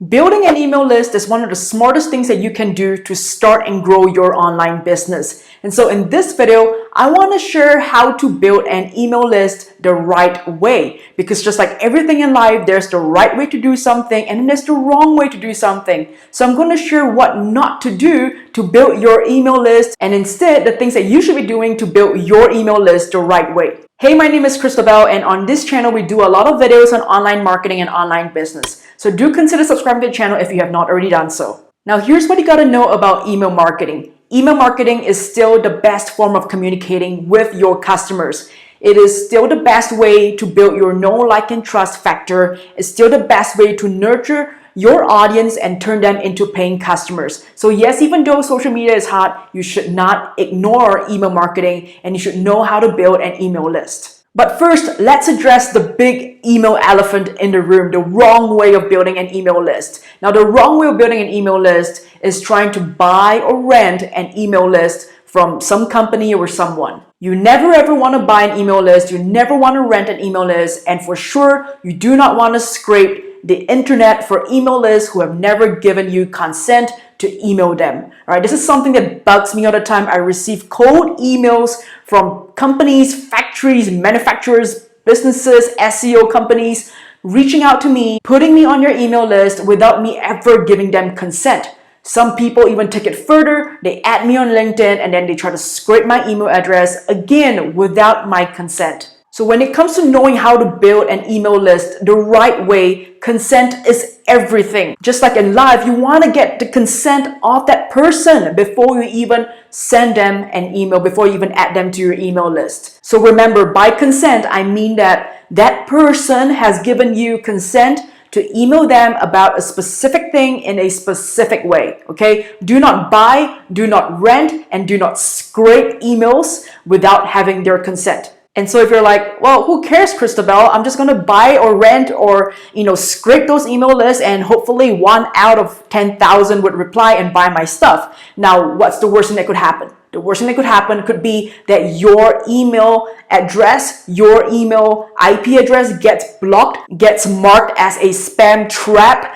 Building an email list is one of the smartest things that you can do to start and grow your online business. And so in this video, I want to share how to build an email list the right way. Because just like everything in life, there's the right way to do something and then there's the wrong way to do something. So I'm going to share what not to do to build your email list and instead the things that you should be doing to build your email list the right way. Hey, my name is Christabel, and on this channel, we do a lot of videos on online marketing and online business. So do consider subscribing to the channel if you have not already done so. Now, here's what you gotta know about email marketing. Email marketing is still the best form of communicating with your customers. It is still the best way to build your know, like, and trust factor. It's still the best way to nurture your audience and turn them into paying customers. So yes, even though social media is hot, you should not ignore email marketing and you should know how to build an email list. But first, let's address the big email elephant in the room, the wrong way of building an email list. Now, the wrong way of building an email list is trying to buy or rent an email list from some company or someone. You never ever want to buy an email list, you never want to rent an email list, and for sure, you do not want to scrape the internet for email lists who have never given you consent to email them. All right, this is something that bugs me all the time. I receive cold emails from companies, factories, manufacturers, businesses, SEO companies reaching out to me, putting me on your email list without me ever giving them consent. Some people even take it further. They add me on LinkedIn and then they try to scrape my email address again without my consent. So when it comes to knowing how to build an email list the right way, consent is everything. Just like in life, you want to get the consent of that person before you even send them an email, before you even add them to your email list. So remember, by consent, I mean that that person has given you consent to email them about a specific thing in a specific way, okay? Do not buy, do not rent, and do not scrape emails without having their consent. And so if you're like, well, who cares, Christabel? I'm just going to buy or rent or, scrape those email lists and hopefully 1 out of 10,000 would reply and buy my stuff. Now, what's the worst thing that could happen? The worst thing that could happen could be that your email address, your email IP address gets blocked, gets marked as a spam trap,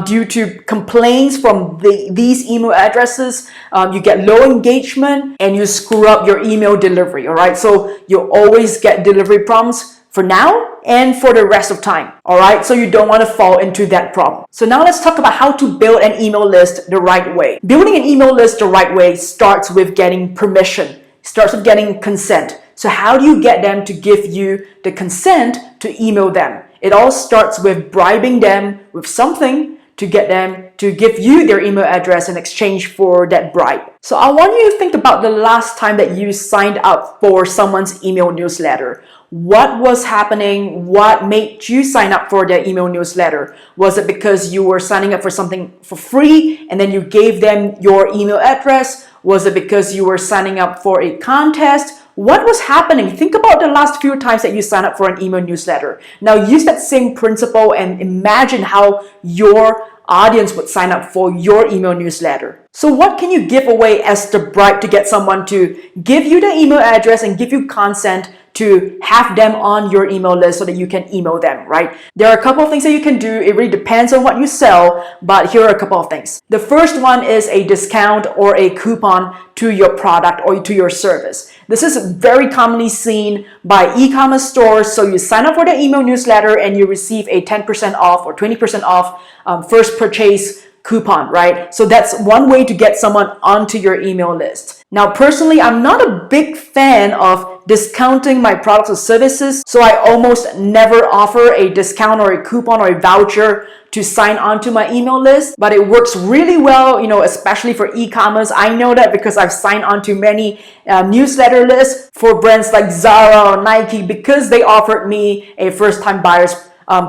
due to complaints from these email addresses. You get low engagement and you screw up your email delivery, all right? So you always get delivery problems for now and for the rest of time, all right? So you don't want to fall into that problem. So now let's talk about how to build an email list the right way. Building an email list the right way starts with getting permission, starts with getting consent. So how do you get them to give you the consent to email them? It all starts with bribing them with something to get them to give you their email address in exchange for that bribe. So I want you to think about the last time that you signed up for someone's email newsletter. What was happening? What made you sign up for their email newsletter? Was it because you were signing up for something for free and then you gave them your email address? Was it because you were signing up for a contest? What was happening? Think about the last few times that you signed up for an email newsletter. Now use that same principle and imagine how your audience would sign up for your email newsletter. So what can you give away as the bribe to get someone to give you the email address and give you consent to have them on your email list so that you can email them, right? There are a couple of things that you can do. It really depends on what you sell, but here are a couple of things. The first one is a discount or a coupon to your product or to your service. This is very commonly seen by e-commerce stores. So you sign up for the email newsletter and you receive a 10% off or 20% off first purchase coupon, right? So that's one way to get someone onto your email list. Now, personally, I'm not a big fan of discounting my products or services, so I almost never offer a discount or a coupon or a voucher to sign onto my email list, but it works really well, especially for e-commerce. I know that because I've signed onto many newsletter lists for brands like Zara or Nike because they offered me a first-time buyer's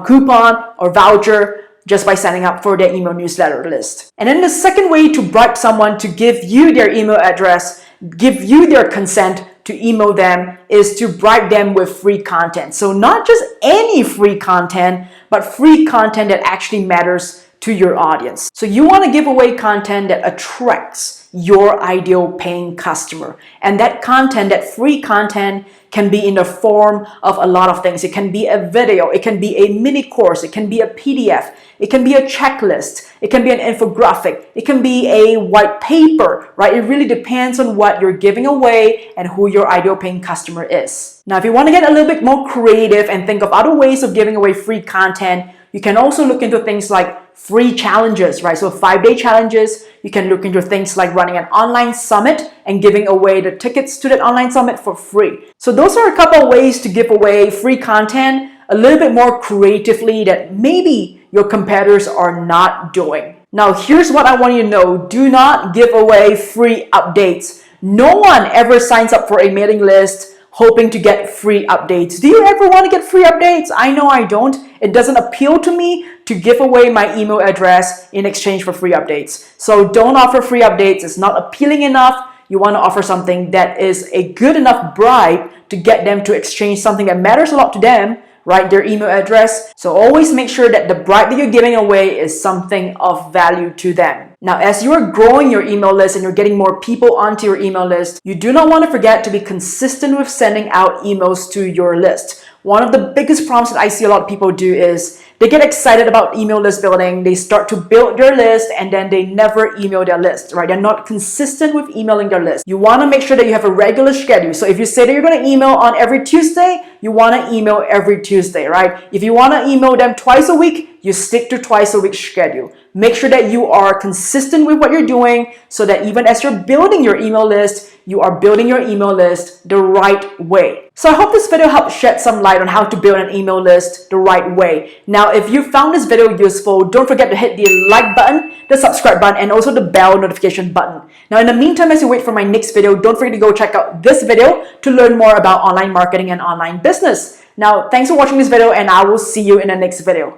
coupon or voucher just by signing up for their email newsletter list. And then the second way to bribe someone to give you their email address, give you their consent to email them is to bribe them with free content. So not just any free content, but free content that actually matters to your audience. So you want to give away content that attracts your ideal paying customer. And that content, that free content, can be in the form of a lot of things. It can be a video, it can be a mini course, it can be a PDF, it can be a checklist, it can be an infographic, it can be a white paper, right? It really depends on what you're giving away and who your ideal paying customer is. Now, if you want to get a little bit more creative and think of other ways of giving away free content, you can also look into things like free challenges, right? So 5-day challenges. You can look into things like running an online summit and giving away the tickets to that online summit for free. So those are a couple of ways to give away free content a little bit more creatively that maybe your competitors are not doing. Now, here's what I want you to know. Do not give away free updates. No one ever signs up for a mailing list hoping to get free updates. Do you ever want to get free updates? I know I don't. It doesn't appeal to me to give away my email address in exchange for free updates. So don't offer free updates. It's not appealing enough. You want to offer something that is a good enough bribe to get them to exchange something that matters a lot to them, right? Their email address. So always make sure that the bribe that you're giving away is something of value to them. Now, as you're growing your email list and you're getting more people onto your email list, you do not want to forget to be consistent with sending out emails to your list. One of the biggest problems that I see a lot of people do is they get excited about email list building, they start to build their list, and then they never email their list, right? They're not consistent with emailing their list. You want to make sure that you have a regular schedule. So if you say that you're going to email on every Tuesday, you want to email every Tuesday, right? If you want to email them twice a week, you stick to twice a week schedule. Make sure that you are consistent with what you're doing so that even as you're building your email list, you are building your email list the right way. So I hope this video helped shed some light on how to build an email list the right way. Now, if you found this video useful, don't forget to hit the like button, the subscribe button, and also the bell notification button. Now, in the meantime, as you wait for my next video, don't forget to go check out this video to learn more about online marketing and online business. Now, thanks for watching this video, and I will see you in the next video.